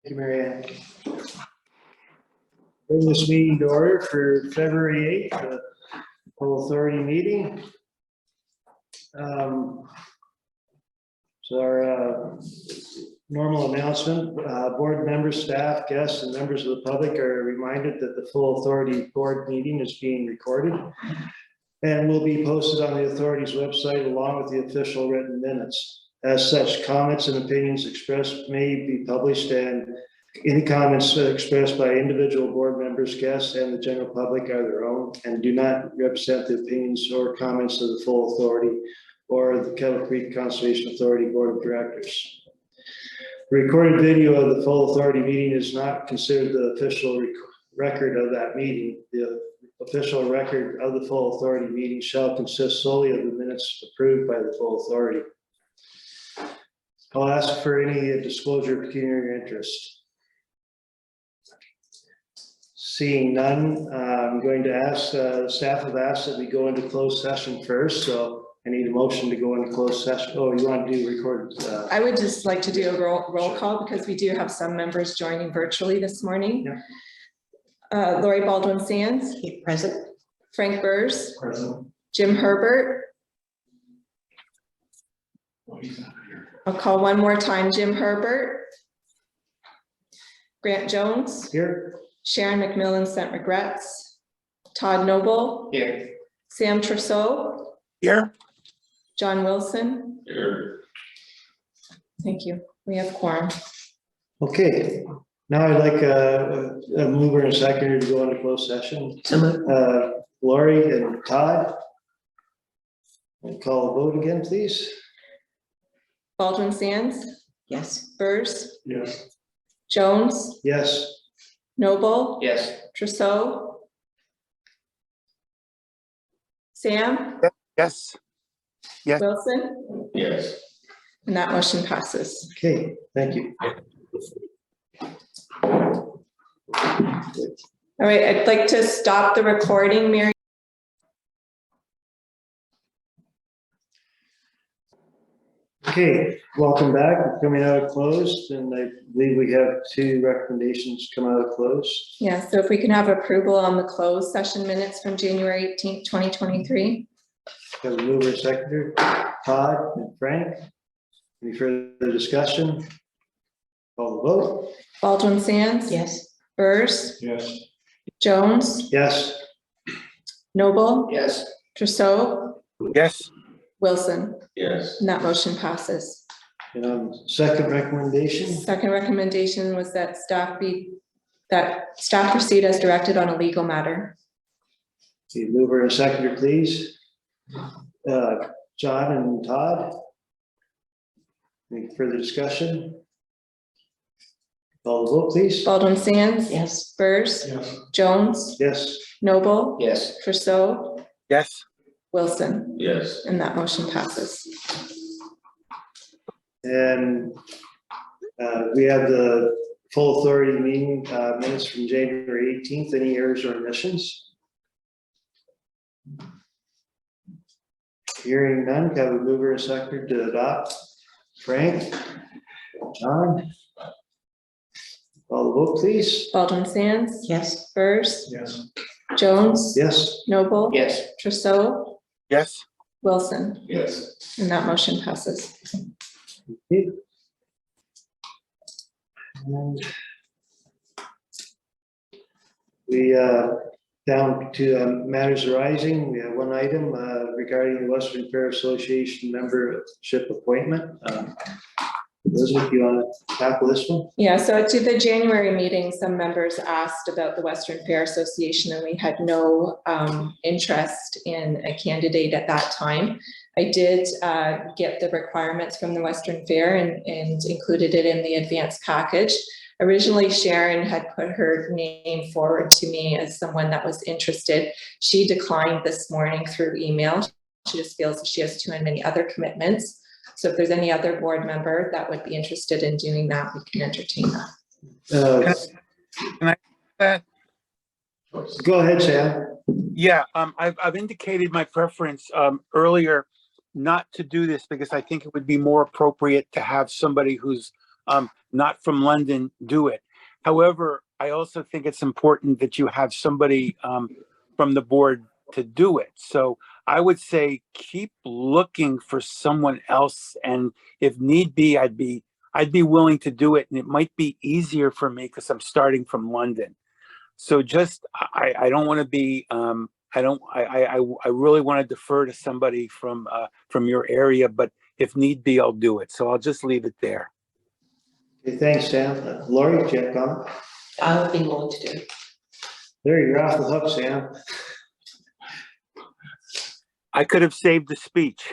Thank you, Marianne. Bring this meeting to order for February 8th, the full authority meeting. So our normal announcement, board members, staff, guests, and members of the public are reminded that the full authority board meeting is being recorded and will be posted on the authority's website along with the official written minutes. As such, comments and opinions expressed may be published, and any comments expressed by individual board members, guests, and the general public are their own and do not represent the opinions or comments of the full authority or the Kettle Creek Conservation Authority Board of Directors. The recorded video of the full authority meeting is not considered the official record of that meeting. The official record of the full authority meeting shall consist solely of the minutes approved by the full authority. I'll ask for any disclosure of pecuniary interest. Seeing none, I'm going to ask, staff have asked that we go into closed session first, so I need a motion to go into closed session. Oh, you want to do record? I would just like to do a roll call because we do have some members joining virtually this morning. Yeah. Lori Baldwin-Sands. Present. Frank Burrs. Present. Jim Herbert. I'll call one more time, Jim Herbert. Grant Jones. Here. Sharon McMillan sent regrets. Todd Noble. Here. Sam Trousseau. Here. John Wilson. Here. Thank you. We have quorum. Okay. Now I'd like a mover and a seconder to go into closed session. Lori and Todd. We'll call a vote again, please. Baldwin-Sands. Yes. Burrs. Yes. Jones. Yes. Noble. Yes. Trousseau. Sam. Yes. Yes. Wilson. Yes. And that motion passes. Okay, thank you. All right, I'd like to stop the recording, Mary. Okay, welcome back. We're coming out of closed, and I believe we have two recommendations come out of closed. Yeah, so if we can have approval on the closed session minutes from January 18th, 2023. Have a mover and seconder, Todd and Frank. Any further discussion? Call the vote. Baldwin-Sands. Yes. Burrs. Yes. Jones. Yes. Noble. Yes. Trousseau. Yes. Wilson. Yes. And that motion passes. And second recommendation. Second recommendation was that staff proceed as directed on a legal matter. Okay, mover and seconder, please. John and Todd. Any further discussion? Call the vote, please. Baldwin-Sands. Yes. Burrs. Yes. Jones. Yes. Noble. Yes. Trousseau. Yes. Wilson. Yes. And that motion passes. And we have the full authority meeting minutes from January 18th. Any errors or omissions? Hearing none, can I have a mover and seconder to adopt? Frank? John? Call the vote, please. Baldwin-Sands. Yes. Burrs. Yes. Jones. Yes. Noble. Yes. Trousseau. Yes. Wilson. Yes. And that motion passes. And we down to matters arising. We have one item regarding the Western Fair Association membership appointment. Elizabeth, you want to tackle this one? Yeah, so to the January meeting, some members asked about the Western Fair Association and we had no interest in a candidate at that time. I did get the requirements from the Western Fair and included it in the advanced package. Originally, Sharon had put her name forward to me as someone that was interested. She declined this morning through email. She just feels that she has too many other commitments. So if there's any other board member that would be interested in doing that, we can entertain that. Go ahead, Sam. Yeah. I've indicated my preference earlier not to do this because I think it would be more appropriate to have somebody who's not from London do it. However, I also think it's important that you have somebody from the board to do it. So I would say keep looking for someone else, and if need be, I'd be willing to do it, and it might be easier for me because I'm starting from London. So just I don't want to be I really want to defer to somebody from your area, but if need be, I'll do it. So I'll just leave it there. Okay, thanks, Sam. Lori, do you have a comment? I would be willing to do it. There, you're off the hook, Sam. I could have saved the speech.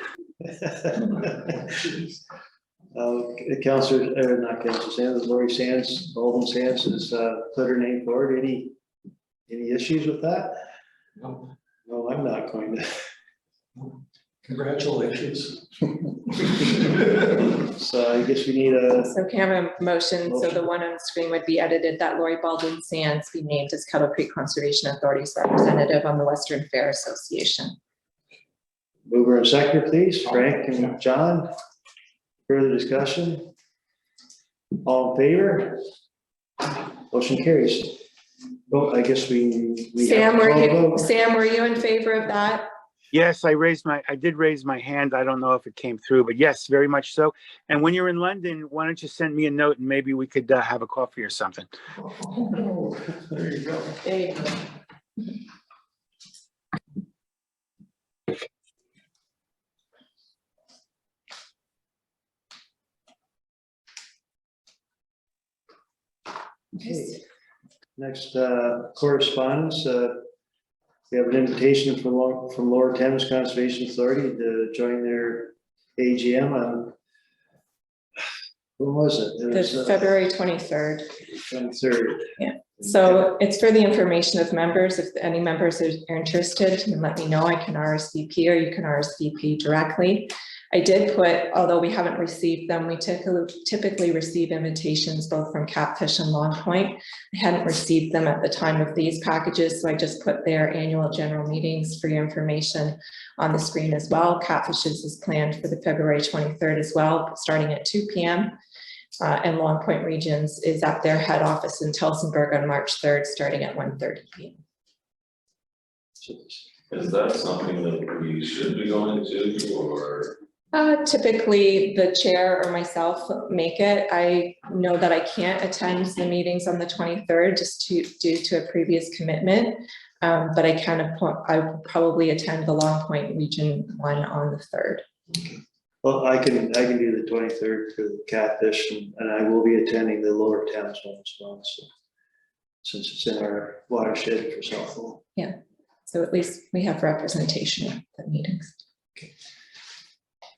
Councillor, or not Councillor Sands, Lori Sands, Alden Sands has put her name forward. Any issues with that? No. No, I'm not going to. Congratulations. So I guess we need a, So can I have a motion? So the one on the screen would be edited that Lori Baldwin Sands be named as Kettle Creek Conservation Authority's representative on the Western Fair Association. mover and seconder, please. Frank and John. Further discussion? All in favor? Motion carries. Well, I guess we. Sam, have to call the were vote. Sam, were you in favor of that? Yes, I did raise my hand. I don't know if it came through, but yes, very much so. And when you're in London, why don't you send me a note and maybe we could have a coffee or something. Oh, there you go. There you go. Okay. Next, correspondence. We have an invitation from Lower Thames Conservation Authority to join their AGM on, when was it? It was The February 23rd. 23rd. So it's for the information of members. If any members are interested, you can let me know. I can RSVP or you can RSVP directly. I did put, although we haven't received them, we typically receive invitations both from Catfish and Long Point. I hadn't received them at the time of these packages, so I just put their annual general meetings for your information on the screen as well. Catfish's is planned for the February 23rd as well, starting at 2 p.m. And Long Point Regions is at their head office in Tellsonburg on March 3rd, starting at 1:30 p.m. Is that something that we should be going to, or? Typically the chair or myself make it. I know that I can't attend the meetings on the 23rd just due to a previous commitment, but I will probably attend the Long Point Region 1 on the 3rd. Well, I can do the 23rd for the Catfish, and I will be attending the Lower Towns one as well. So since it's in our watershed for Southwell. Yeah, so at least we have representation at the meetings. Okay.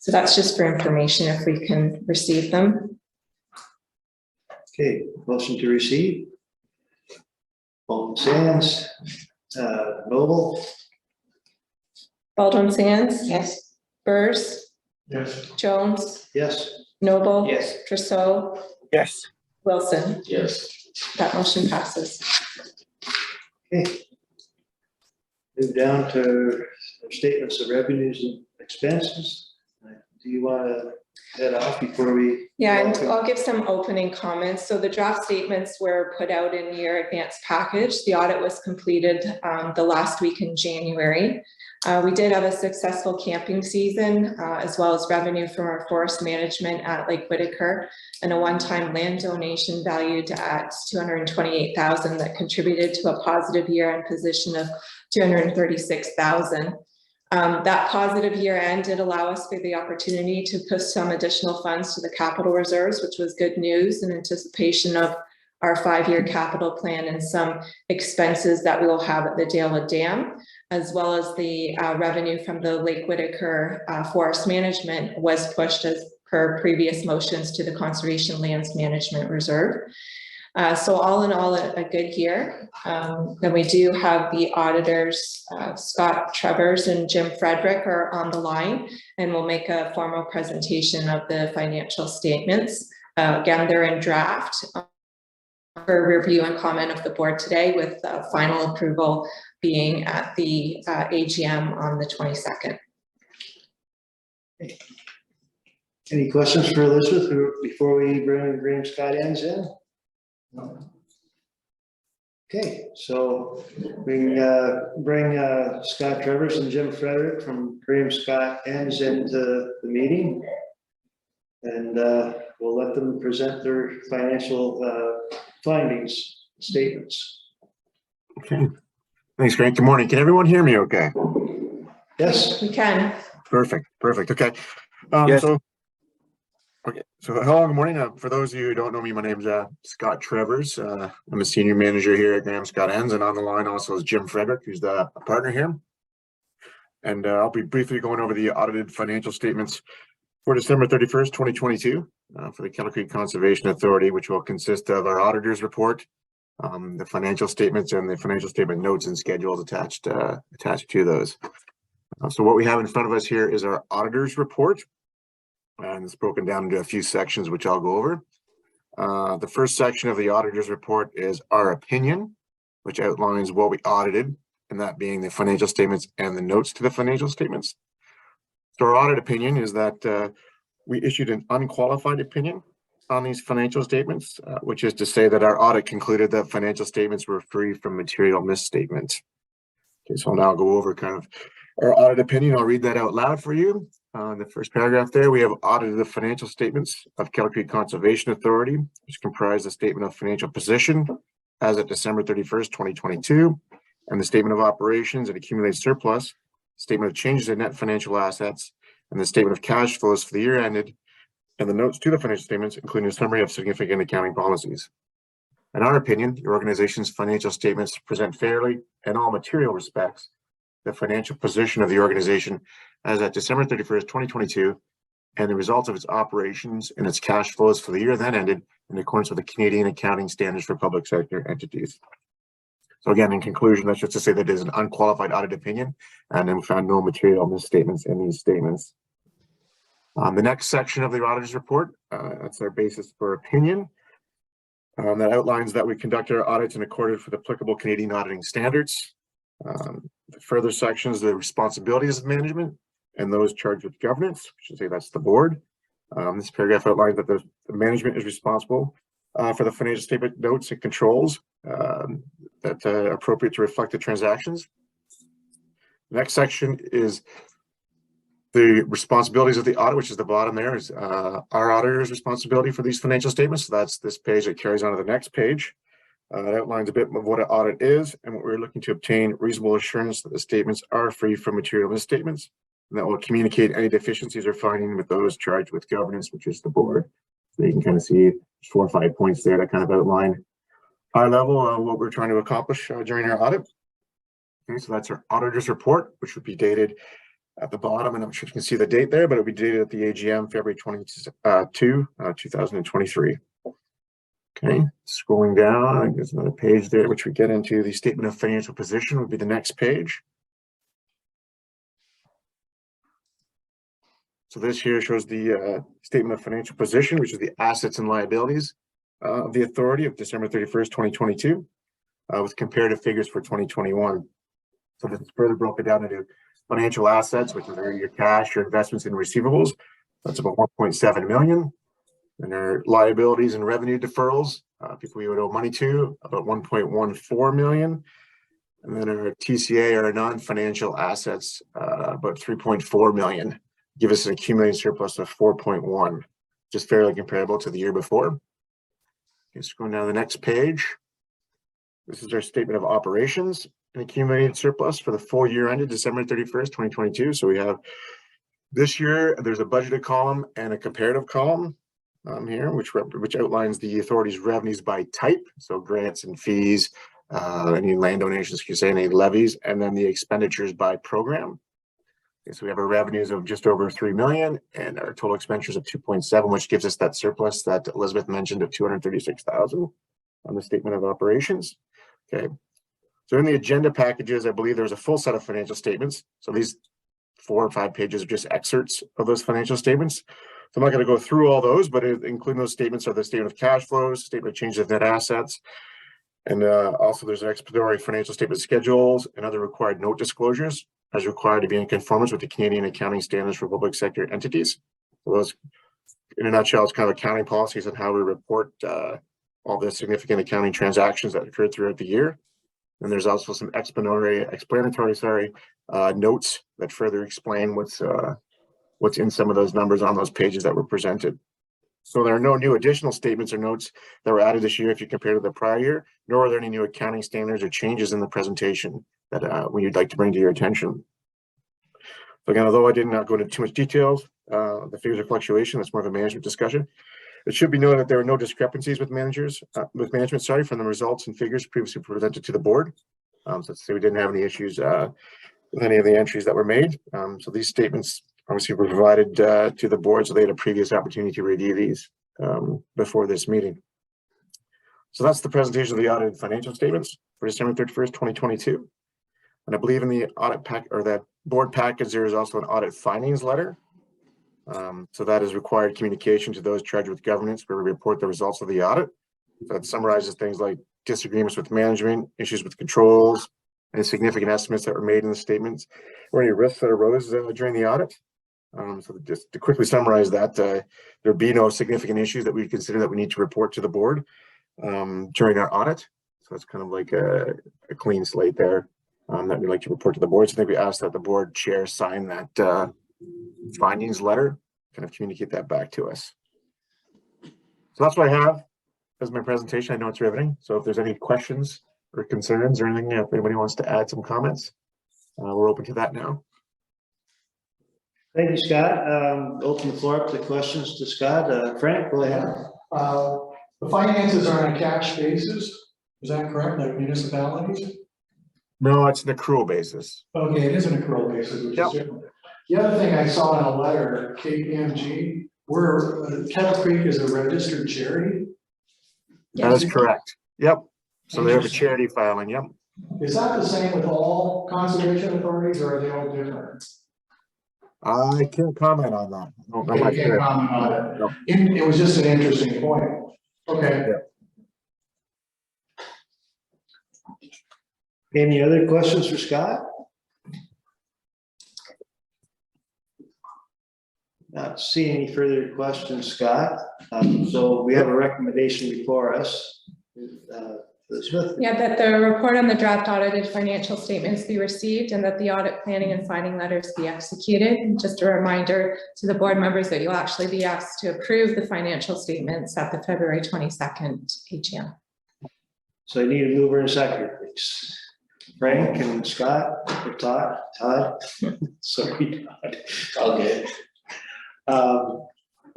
So that's just for information if we can receive them. Okay, motion to receive. Alden Sands, Noble, Baldwin Sands. Yes. Burrs. Yes. Jones. yes. Noble. Yes. Trousseau. Yes. Wilson. Yes. That motion passes. Okay. Move down to statements of revenues and expenses. Do you want to head off before we? Yeah, and I'll give some opening comments. So the draft statements were put out in your advanced package. The audit was completed the last week in January. We did have a successful camping season, as well as revenue from our forest management at Lake Whitaker, and a one-time land donation valued at $228,000 that contributed to a positive year-end position of $236,000. That positive year end did allow us for the opportunity to put some additional funds to the capital reserves, which was good news in anticipation of our 5-year capital plan and some expenses that we will have at the Dale Dam, as well as the revenue from the Lake Whitaker forest management was pushed as per previous motions to the Conservation Lands Management Reserve. So all in all, a good year. Then we do have the auditors, Scott Trevors and Jim Frederick are on the line, and we'll make a formal presentation of the financial statements. Again, they're in draft for review and comment of the board today, with final approval being at the AGM on the 22nd. Any questions for Elizabeth before we bring Scott Enns in? Okay, so bring Scott Travers and Jim Frederick from Graham Scott Enns into the meeting. And we'll let them present their financial findings, statements. Okay, thanks, Grant. Good morning. Can everyone hear me okay? Yes, We can. Perfect, okay. Yes. So hello, good morning. For those of you who don't know me, my name is Scott Travers. I'm a senior manager here at Graham Scott Enns, and on the line also is Jim Frederick, who's a partner here. And I'll be briefly going over the audited financial statements for December 31st, 2022 for the Kettle Creek Conservation Authority, which will consist of our auditor's report, the financial statements, and the financial statement notes and schedules attached to those. So what we have in front of us here is our auditor's report, and it's broken down into a few sections, which I'll go over. The first section of the auditor's report is our opinion, which outlines what we audited, and that being the financial statements and the notes to the financial statements. So our audit opinion is that we issued an unqualified opinion on these financial statements, which is to say that our audit concluded that financial statements were free from material misstatements. Okay, so I'll now go over kind of our audit opinion. I'll read that out loud for you. The first paragraph there, we have audited the financial statements of Kettle Creek Conservation Authority, which comprise the statement of financial position as of December 31st, 2022, and the statement of operations and accumulated surplus, statement of changes in net financial assets, and the statement of cash flows for the year ended, and the notes to the financial statements, including a summary of significant accounting policies. In our opinion, the organization's financial statements present fairly, in all material respects, the financial position of the organization as at December 31st, 2022, and the results of its operations and its cash flows for the year then ended in accordance with the Canadian accounting standards for public sector entities. So again, in conclusion, that's just to say that it is an unqualified audit opinion, and then we found no material misstatements in these statements. The next section of the auditor's report, that's our basis for opinion. That outlines that we conduct our audits in accordance with applicable Canadian auditing standards. The further sections, the responsibilities of management and those charged with governance, I should say that's the board. This paragraph outlines that the management is responsible for the financial statement notes and controls that are appropriate to reflect the transactions. The next section is the responsibilities of the audit, which is the bottom there, is our auditor's responsibility for these financial statements. So that's this page that carries on to the next page. It outlines a bit of what an audit is and what we're looking to obtain reasonable assurance that the statements are free from material misstatements, and that will communicate any deficiencies or finding with those charged with governance, which is the board. So you can kind of see 4 or 5 points there that kind of outline high level what we're trying to accomplish during our audit. Okay, so that's our auditor's report, which would be dated at the bottom, and I'm sure you can see the date there, but it'll be dated at the AGM February 22, 2023. Okay, scrolling down, there's another page there, which we get into the statement of financial position would be the next page. So this here shows the statement of financial position, which is the assets and liabilities of the authority of December 31st, 2022, with comparative figures for 2021. So this is further broken down into financial assets, which are your cash, your investments and receivables. That's about 1.7 million. And our liabilities and revenue deferrals, people we would owe money to, about 1.14 million. And then our TCA, our non-financial assets, about 3.4 million, give us an accumulated surplus of 4.1, just fairly comparable to the year before. Okay, so going down to the next page. This is our statement of operations and accumulated surplus for the full year ended December 31st, 2022. So we have this year, there's a budgeted column and a comparative column here, which outlines the authority's revenues by type. So grants and fees, any land donations, you say, any levies, and then the expenditures by program. Okay, so we have our revenues of just over 3 million and our total expenditures of 2.7, which gives us that surplus that Elizabeth mentioned of 236,000 on the statement of operations. Okay. So in the agenda packages, I believe there's a full set of financial statements. So these 4 or 5 pages are just excerpts of those financial statements. So I'm not going to go through all those, but including those statements are the statement of cash flows, statement of changes of net assets, and also there's an explanatory financial statement schedules and other required note disclosures as required to be in conformance with the Canadian accounting standards for public sector entities. So those in a nutshell, it's kind of accounting policies and how we report all the significant accounting transactions that occurred throughout the year. And there's also some explanatory notes that further explain what's in some of those numbers on those pages that were presented. So there are no new additional statements or notes that were added this year if you compare to the prior year, nor are there any new accounting standards or changes in the presentation that we'd like to bring to your attention. So again, although I did not go into too much details, the figures of fluctuation, that's more of a management discussion. It should be noted that there are no discrepancies with management, from the results and figures previously presented to the board. So let's say we didn't have any issues with any of the entries that were made. So these statements obviously were provided to the board, so they had a previous opportunity to review these before this meeting. So that's the presentation of the audited financial statements for December 31st, 2022. And I believe in the audit pack or that board package, there is also an audit findings letter. So that is required communication to those charged with governance where we report the results of the audit. So it summarizes things like disagreements with management, issues with controls, and significant estimates that were made in the statements, or any risks that arose during the audit. So just to quickly summarize that, there'd be no significant issues that we consider that we need to report to the board during our audit. So it's kind of like a clean slate there that we'd like to report to the board. So I think we asked that the board chair sign that findings letter, kind of communicate that back to us. So that's what I have as my presentation. I know it's riveting. So if there's any questions or concerns or anything, if anybody wants to add some comments, we're open to that now. Thank you, Scott. Open the floor up to questions to Scott. Frank, go ahead. The finances are on a cash basis, is that correct, like municipalities? No, it's an accrual basis. Okay, it is an accrual basis, which is different. The other thing I saw in a letter, KPMG, where Kettle Creek is a registered charity. That is correct. Yep. So they have a charity filing. Yep. Is that the same with all conservation authorities, or are they all different? I can't comment on that. No, I'm Okay, not you can't sure. comment on it. No. It was just an interesting point. Okay. Any other questions for Scott? Not seeing any further questions, Scott. So we have a recommendation before us. Elizabeth? Yeah, that the report on the draft audited financial statements be received and that the audit planning and finding letters be executed. And just a reminder to the board members that you'll actually be asked to approve the financial statements at the February 22nd AGM. So I need a mover and a second, please. Frank and Scott, or Todd, sorry, Todd. Okay.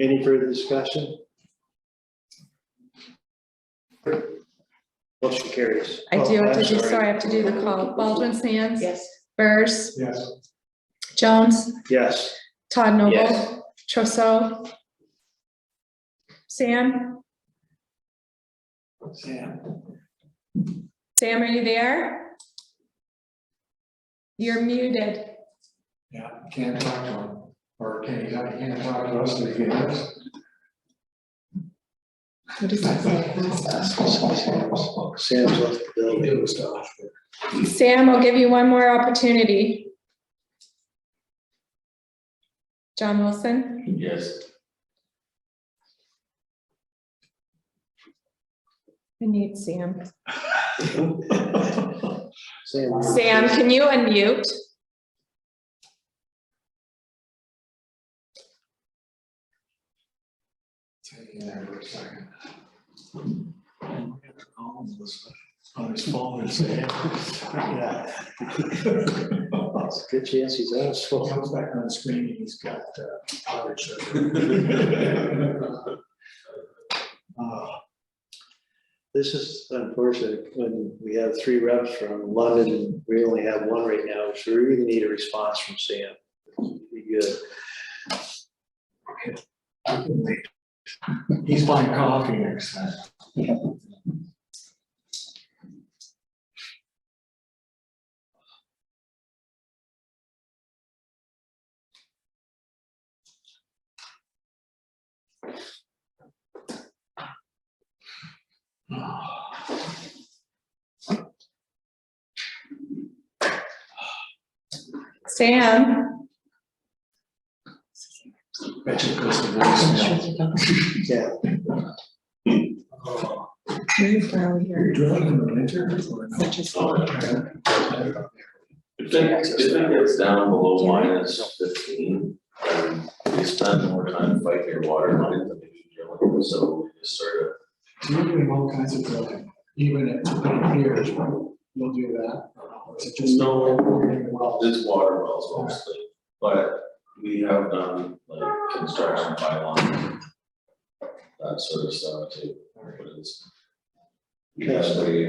Any further discussion? Motion carries. I do have to I'm do, sorry. sorry, I have to do the call. Baldwin Sands. Yes. Burrs. Yes. Jones. Yes. Todd Noble. Yes. Trousseau. Sam. Sam. Sam, are you there? You're muted. Yeah, can't talk to him. Or can he, can't talk to us, but he can hear us. What does that say? Sam's left the building. It was tough. Sam, I'll give you one more opportunity. John Wilson. Yes. I need Sam. Sam. Sam, can you unmute? Hang in there for a second. On his phone and say. Yeah. It's a good chance he's on his He phone. comes back on the screen and he's got powdered sugar. This is unfortunate when we have 3 reps from London, we only have 1 right now, so we really need a response from Sam. Be good. He's buying coffee next time. Sam. Bet you it goes to voicemail. Yeah. Very brown You're here. drilling in the winter or no? Such as. If it gets down below -15, then we spend more time fighting your water lines than we do drilling, so we just sort of. So you're doing all kinds of drilling, even at here, you'll do that? Or is it just No. well? It's water wells mostly, but we have done like construction pylon, that sort of stuff too. But it's. Yes, we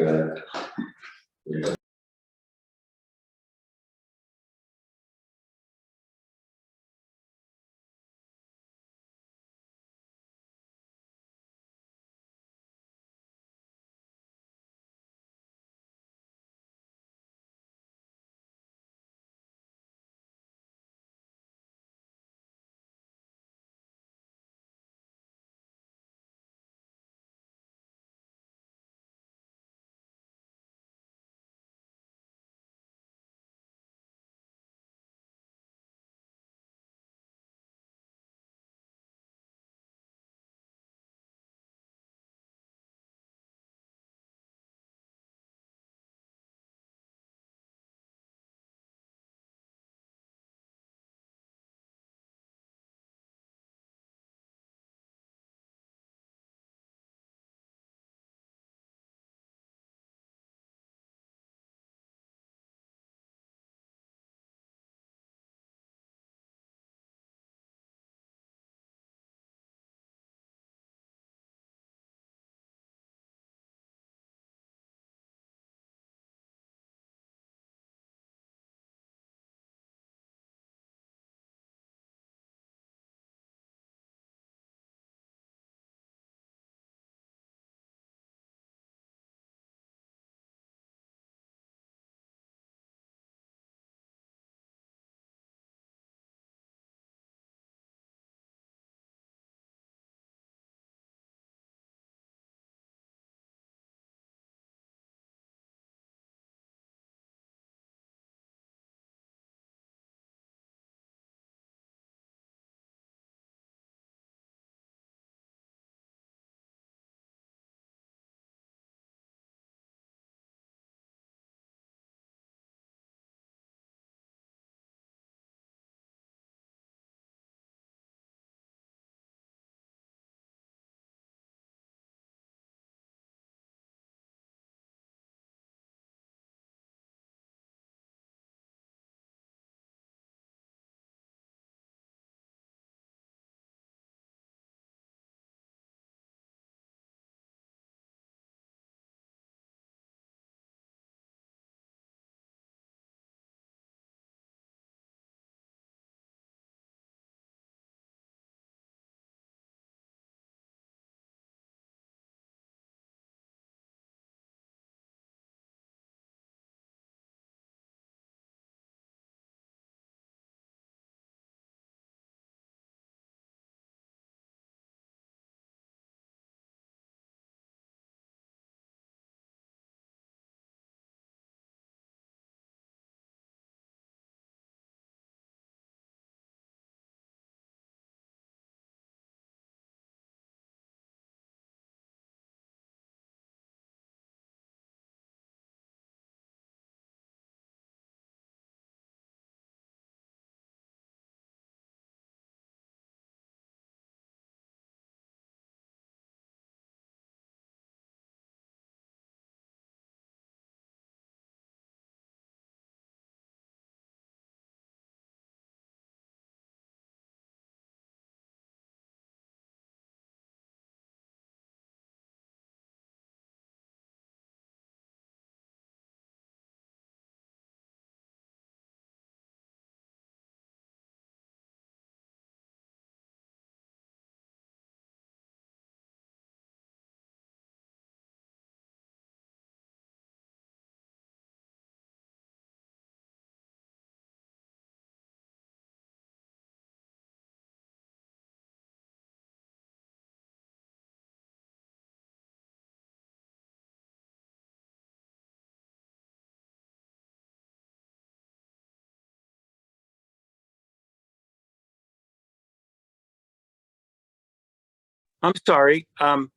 I'm sorry. I'm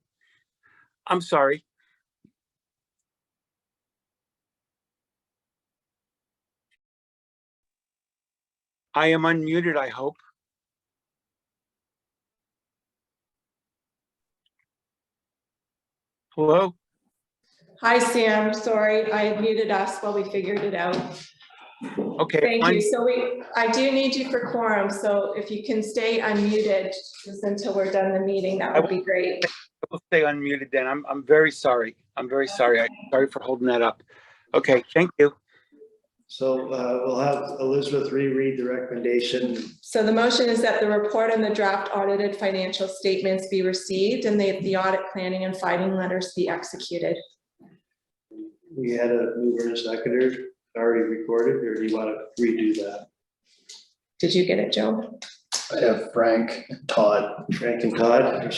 sorry. I am unmuted, I hope. Hello? Hi, Sam. Sorry, I muted us while we figured it out. Okay. Thank you. So I do need you for quorum. So if you can stay unmuted just until we're done the meeting, that would be great. I will stay unmuted then. I'm very sorry. I'm very sorry. Sorry for holding that up. Okay, thank you. So we'll have Elizabeth reread the recommendation. So the motion is that the report and the draft audited financial statements be received and the audit planning and filing letters be executed. We had a mover and seconder already recorded, or do you want to redo that? Did you get it, Joe? I have Frank and Todd. Frank and Todd.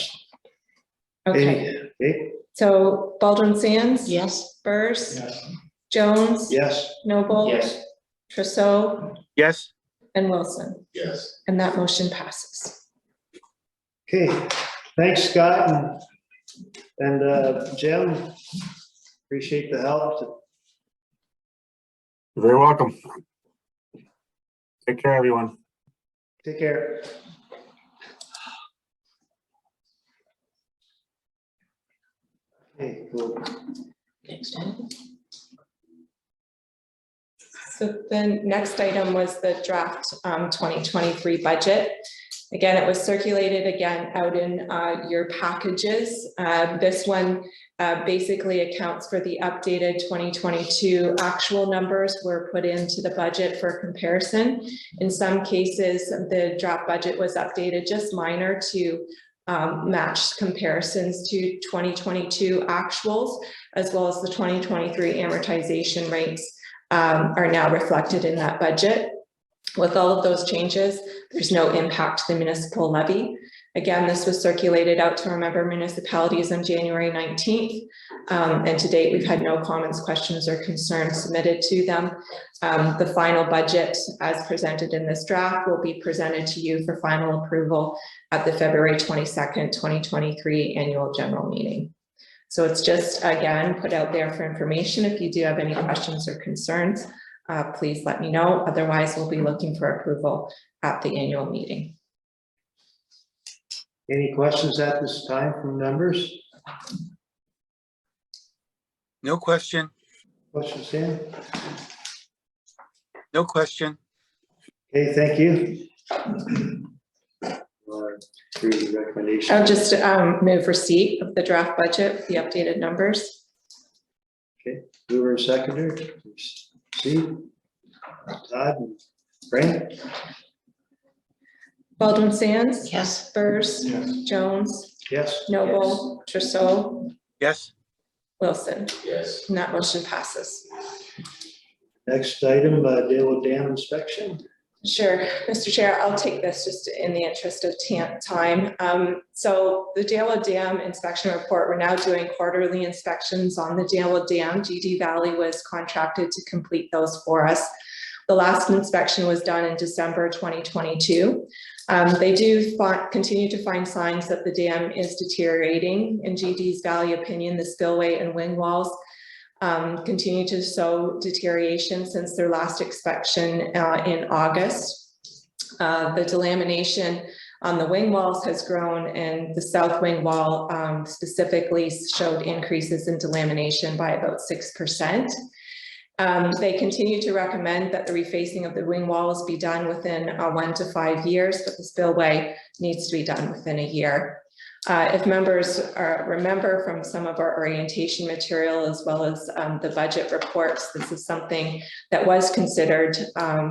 Okay, Okay. so Baldwin Sands? Yes. Burrs? Yes. Jones? Yes. Noble? Yes. Trousseau? Yes, And Wilson? Yes. And that motion passes. Okay. Thanks, Scott and Jim. Appreciate the help. You're very welcome. Take care, everyone. Take care. Okay, cool. Next time. So the next item was the draft 2023 budget. Again, it was circulated again out in your packages. This one basically accounts for the updated 2022 actual numbers were put into the budget for comparison. In some cases, the draft budget was updated just minor to match comparisons to 2022 actuals, as well as the 2023 amortization rates are now reflected in that budget. With all of those changes, there's no impact to the municipal levy. Again, this was circulated out to our member municipalities on January 19th. And to date, we've had no comments, questions, or concerns submitted to them. The final budget as presented in this draft will be presented to you for final approval at the February 22nd, 2023 annual general meeting. So it's just, again, put out there for information. If you do have any questions or concerns, please let me know. Otherwise, we'll be looking for approval at the annual meeting. Any questions at this time from members? no question. Questions, Sam? No question. Okay, thank you. Through the recommendation. I'll just move receipt of the draft budget with the updated numbers. Okay, mover and seconder. See, Todd and Frank. Baldwin Sands? Yes. Burrs? Yes. Jones? Yes. Noble? Trousseau? Yes, Wilson? Yes. And that motion passes. Next item, Dale Dam inspection. Sure, Mr. Chair, I'll take this just in the interest of time. So the Dalewood Dam inspection report, we're now doing quarterly inspections on the Dalewood Dam. GD Valley was contracted to complete those for us. The last inspection was done in December 2022. They do continue to find signs that the dam is deteriorating. In GD's Valley opinion, the spillway and wing walls continue to show deterioration since their last inspection in August. The delamination on the wing walls has grown, and the south wing wall specifically showed increases in delamination by about 6%. They continue to recommend that the refacing of the wing walls be done within 1 to 5 years, but the spillway needs to be done within a year. If members remember from some of our orientation material as well as the budget reports, this is something that was considered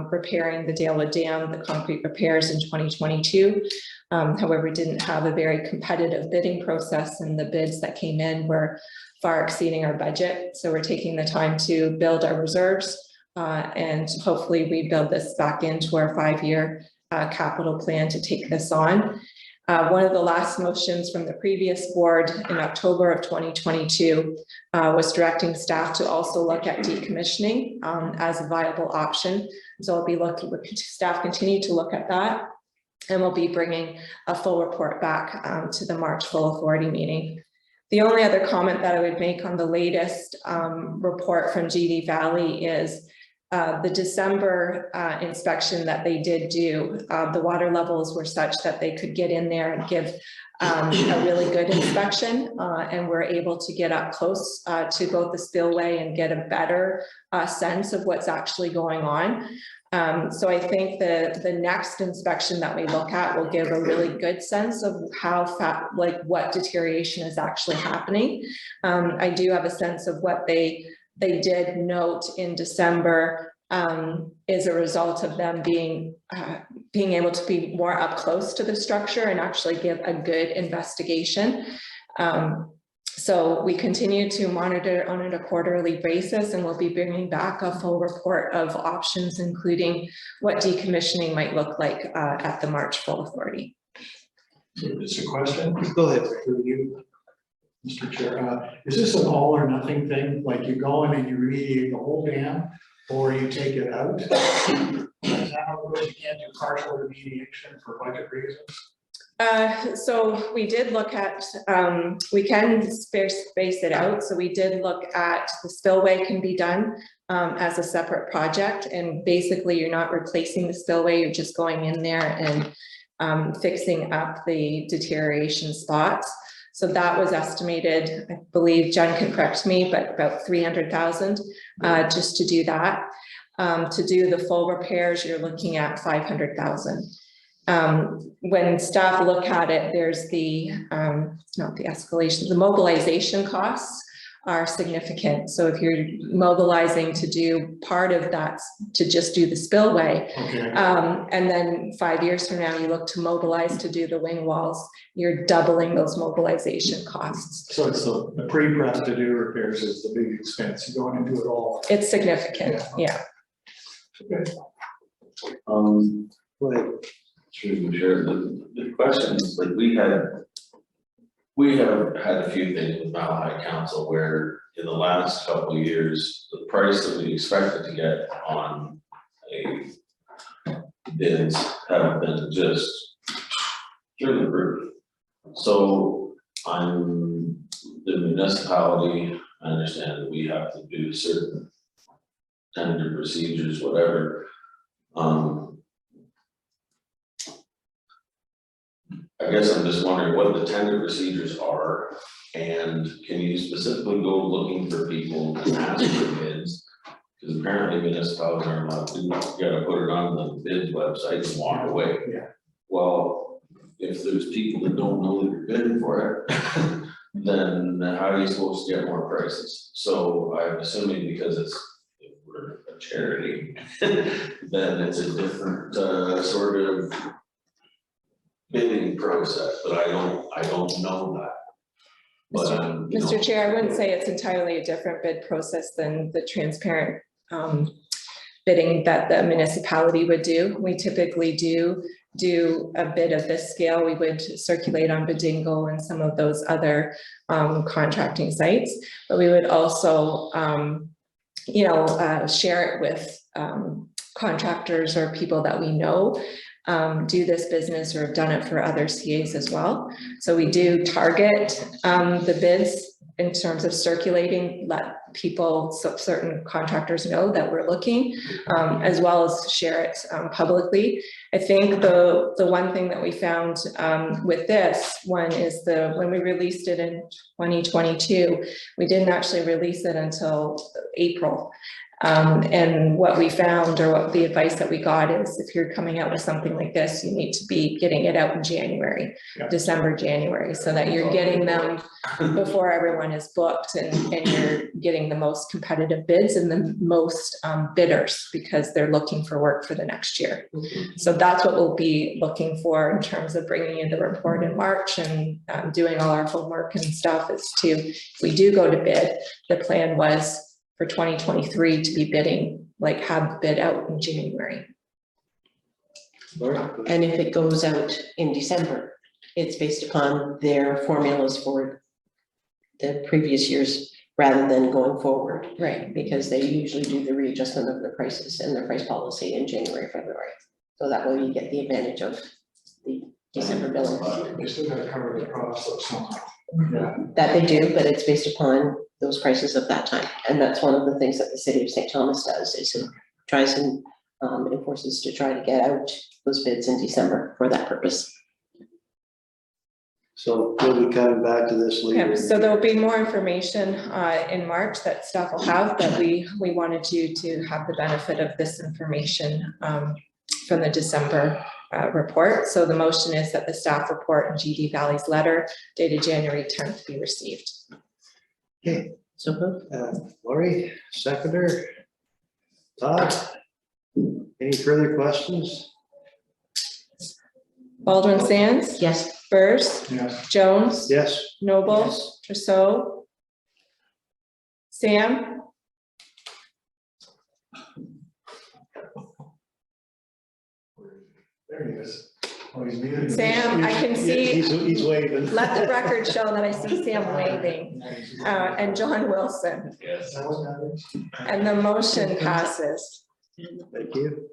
repairing the Dalewood Dam, the concrete repairs in 2022. However, we didn't have a very competitive bidding process, and the bids that came in were far exceeding our budget. So we're taking the time to build our reserves and hopefully rebuild this back into our 5-year capital plan to take this on. One of the last motions from the previous board in October of 2022 was directing staff to also look at decommissioning as a viable option. So I'll be looking, staff continue to look at that. And we'll be bringing a full report back to the March full authority meeting. The only other comment that I would make on the latest report from GD Valley is the December inspection that they did do. The water levels were such that they could get in there and give a really good inspection, and we're able to get up close to both the spillway and get a better sense of what's actually going on. So I think the next inspection that we look at will give a really good sense of how what deterioration is actually happening. I do have a sense of what they did note in December is a result of them being able to be more up close to the structure and actually give a good investigation. So we continue to monitor on a quarterly basis, and we'll be bringing back a full report of options, including what decommissioning might look like at the March full authority. So just a question Go ahead. for you, Mr. Chair. Is this an all or nothing thing? Like you go in and you remediate the whole dam, or you take it out? Is that how it goes? You can't do partial remediation for budget reasons? So we did look at, we can space it out. So we did look at the spillway can be done as a separate project. And basically you're not replacing the spillway, you're just going in there and fixing up the deterioration spots. So that was estimated, I believe Jen can correct me, but about 300,000 just to do that. To do the full repairs, you're looking at 500,000. When staff look at it, there's the, not the escalation, the mobilization costs are significant. So if you're mobilizing to do part of that, to just do the spillway, Okay. and then 5 years from now, you look to mobilize to do the wing walls, you're doubling those mobilization costs. So it's the pre-prep to do repairs is the big expense. You're going into it all. It's significant, yeah. Okay. Go ahead. Through the chair, the questions, like we have had a few things with Mile High Council where in the last couple of years, the price that we expected to get on a bids have been just through the roof. So I'm the municipality, I understand that we have to do certain tender procedures, whatever. I guess I'm just wondering what the tender procedures are, and can you specifically go looking for people and ask for bids? Because apparently municipalities aren't allowed to, you gotta put it on the bid website and walk away. Yeah. Well, if there's people that don't know that you're bidding for it, then how are you supposed to get more prices? So I'm assuming because if we're a charity, then it's a different sort of bidding process, but I don't know that. But Mr. Chair, I wouldn't say it's entirely a different bid process than the transparent bidding that the municipality would do. We typically do a bid of this scale. We would circulate on Badingo and some of those other contracting sites, but we would also share it with contractors or people that we know do this business or have done it for other CAs as well. So we do target the bids in terms of circulating, let people, certain contractors know that we're looking, as well as share it publicly. I think the one thing that we found with this one is when we released it in 2022, we didn't actually release it until April. And what we found, or what the advice that we got, is if you're coming out with something like this, you need to be getting it out in January, Yeah. December, January, so that you're getting them before everyone is booked, and you're getting the most competitive bids and the most bidders, because they're looking for work for the next year. So that's what we'll be looking for in terms of bringing in the report in March and doing all our homework and stuff, is to, if we do go to bid, the plan was for 2023 to be bidding, like have the bid out in January. And if it goes out in December, it's based upon their formulas for the previous years rather than going forward, Right. because they usually do the readjustment of the prices and the price policy in January, February. So that way you get the advantage of the December billing. They still gotta cover the cost of somehow. That they do, but it's based upon those prices of that time. And that's one of the things that the city of St. Thomas does, is it tries and enforces to try to get out those bids in December for that purpose. So we'll be coming back to this later. Okay, so there'll be more information in March that staff will have, but we wanted you to have the benefit of this information from the December report. So the motion is that the staff report and GD Valley's letter dated January 10th be received. Okay, So moved. Lori, seconder. Todd, any further questions? Baldwin Sands, Yes. Burrs, Yes. Jones, Yes. Noble, Yes. Trousseau, Sam, There he is. Oh, he's muted. Sam, I can see, He's waving. let the record show that I see Sam waving, and John Wilson, Yes. and the motion passes. Thank you.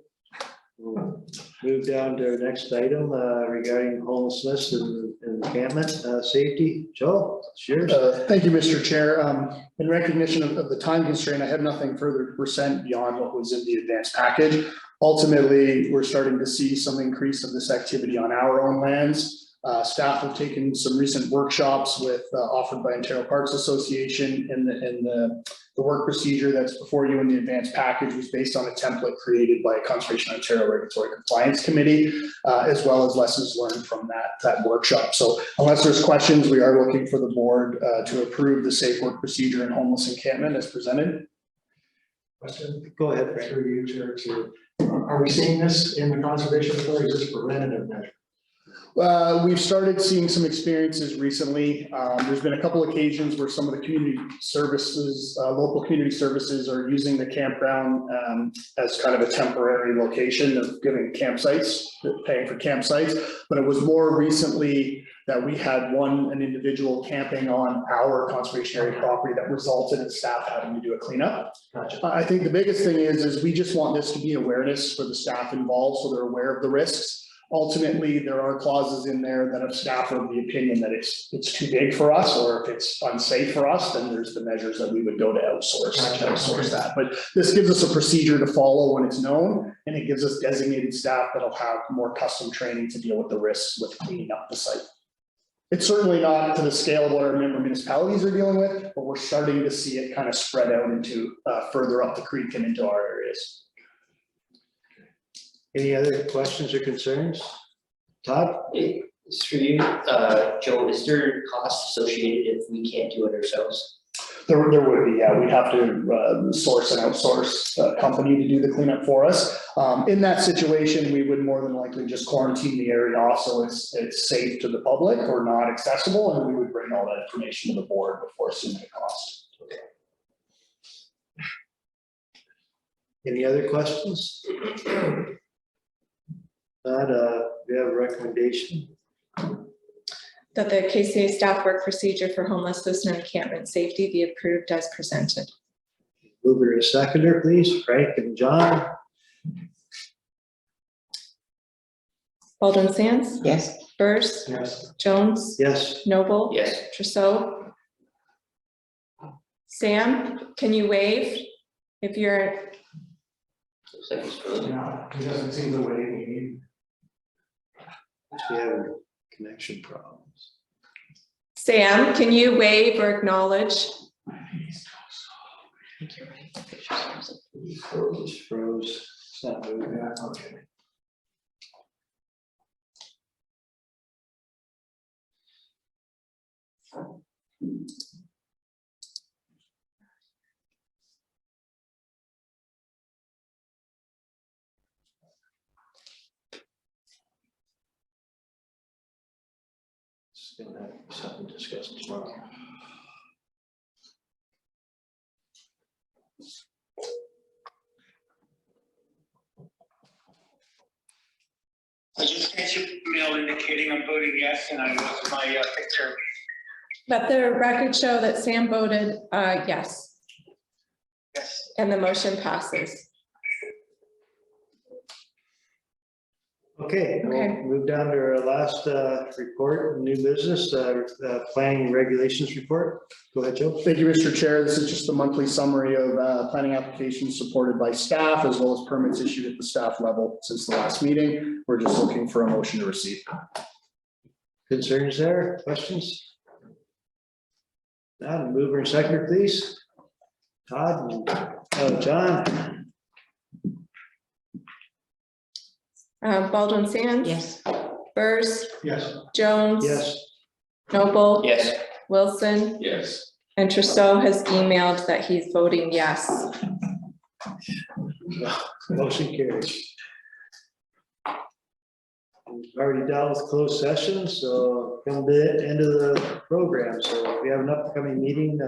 We'll move down to our next item regarding homelessness and encampment safety. Joe, it's yours. Thank you, Mr. Chair. In recognition of the time constraint, I have nothing further to present beyond what was in the advanced package. Ultimately, we're starting to see some increase of this activity on our own lands. Staff have taken some recent workshops offered by Ontario Parks Association, and the work procedure that's before you in the advanced package was based on a template created by Conservation Ontario Regulatory Compliance Committee, as well as lessons learned from that workshop. So unless there's questions, we are looking for the board to approve the safe work procedure and homeless encampment as presented. Question. Go ahead, Frank. Through you, Chair, too. Are we seeing this in the conservation authority? Is this preventative measure? We've started seeing some experiences recently. There's been a couple occasions where some of the community services, local community services are using the campground as kind of a temporary location of giving campsites, paying for campsites. But it was more recently that we had an individual camping on our conservation area property that resulted in staff having to do a cleanup. Gotcha. I think the biggest thing is we just want this to be awareness for the staff involved, so they're aware of the risks. Ultimately, there are clauses in there that if staff are of the opinion that it's too big for us, or if it's unsafe for us, then there's the measures that we would go to outsource that. But this gives us a procedure to follow when it's known, and it gives us designated staff that'll have more custom training to deal with the risks with cleaning up the site. It's certainly not to the scale of what our member municipalities are dealing with, but we're starting to see it kind of spread out into further up the creek and into our areas. Any other questions or concerns? Todd? It's for you, Joe, is there costs associated if we can't do it ourselves? There would be, yeah, we'd have to source an outsource company to do the cleanup for us. In that situation, we would more than likely just quarantine the area off so it's safe to the public or not accessible, and we would bring all that information to the board before assuming a cost. Okay. Any other questions? Todd, we have a recommendation. That the KCCA staff work procedure for homelessness and encampment safety be approved as presented. Mover and seconder, please, Frank and John. Baldwin Sands, Yes. Burrs, Yes. Jones, Yes. Noble, Yes. Trousseau. Sam, can you wave if you're, Looks like it's frozen. No, he doesn't seem the way we need. We have connection problems. Sam, can you wave or acknowledge? It's froze. It's not moving. Yeah, okay. It's gonna have to be something discussed tomorrow. I just sent you an email indicating I'm voting yes, and I lost my picture. Let the record show that Sam voted yes, Yes. and the motion passes. Okay, we'll Okay. move down to our last report, new business, planning regulations report. Go ahead, Joe. Thank you, Mr. Chair. This is just a monthly summary of planning applications supported by staff as well as permits issued at the staff level since the last meeting. We're just looking for a motion to receive. Concerns there, questions? Now, mover and seconder, please. Todd and John. Baldwin Sands. Yes. Burrs, Yes. Jones. Yes. Noble. Yes. Wilson, Yes. and Trousseau has emailed that he's voting yes. Motion carries. We've already dealt with closed sessions, so come to the end of the program. So if we have an upcoming meeting,